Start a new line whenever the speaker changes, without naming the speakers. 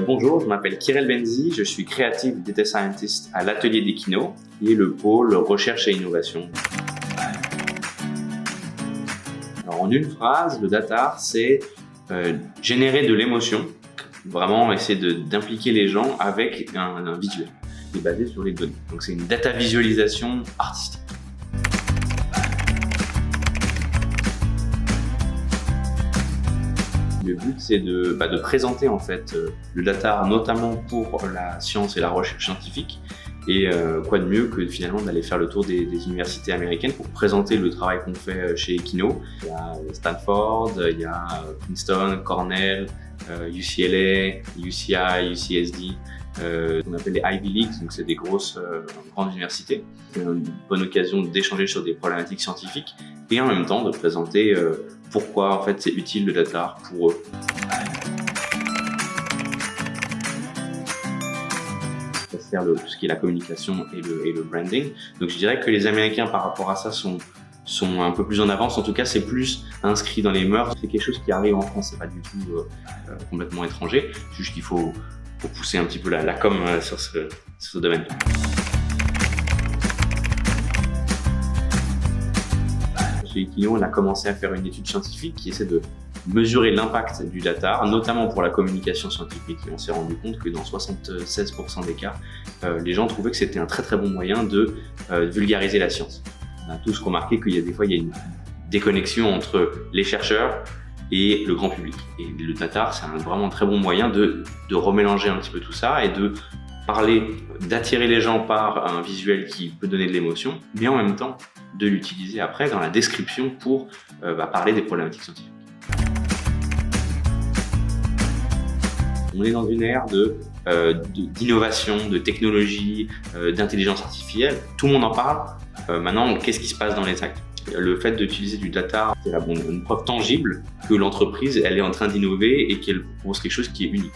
Bonjour, je m'appelle Kirel Benzi, je suis Creative Data Scientist à l'atelier d'Equino, qui est le pôle recherche et innovation. Alors, en une phrase, le data art, c'est générer de l'émotion, vraiment essayer d'impliquer les gens avec un visuel qui est basé sur les données. Donc c'est une data visualisation artistique. Le but, c'est de présenter en fait le data art, notamment pour la science et la recherche scientifique. Et quoi de mieux que finalement d'aller faire le tour des universités américaines pour présenter le travail qu'on fait chez Equino. Il y a Stanford, il y a Princeton, Cornell, UCLA, UCI, UCSD. On appelle les Ivy Leagues, donc c'est des grosses grandes universités. C'est une bonne occasion d'échanger sur des problématiques scientifiques et en même temps de présenter pourquoi en fait c'est utile le data art pour eux. Ça sert tout ce qui est la communication et le branding. Donc je dirais que les Américains par rapport à ça sont un peu plus en avance. En tout cas, c'est plus inscrit dans les mœurs. C'est quelque chose qui arrive en France, c'est pas du tout complètement étranger. C'est juste qu'il faut pousser un petit peu la com sur ce domaine. Chez Equino, on a commencé à faire une étude scientifique qui essaie de mesurer l'impact du data art, notamment pour la communication scientifique. Et on s'est rendu compte que dans 76% des cas, les gens trouvaient que c'était un très très bon moyen de vulgariser la science. On a tous remarqué qu'il y a des fois il y a une déconnexion entre les chercheurs et le grand public. Et le data art, c'est vraiment un très bon moyen de remélanger un petit peu tout ça et de d'attirer les gens par un visuel qui peut donner de l'émotion, mais en même temps de l'utiliser après dans la description pour parler des problématiques scientifiques. On est dans une ère d'innovation, de technologie, d'intelligence artificielle. Tout le monde en parle. Maintenant, qu'est-ce qui se passe dans les actes? Le fait d'utiliser du data art, c'est une preuve tangible que l'entreprise elle est en train d'innover et qu'elle propose quelque chose qui est unique.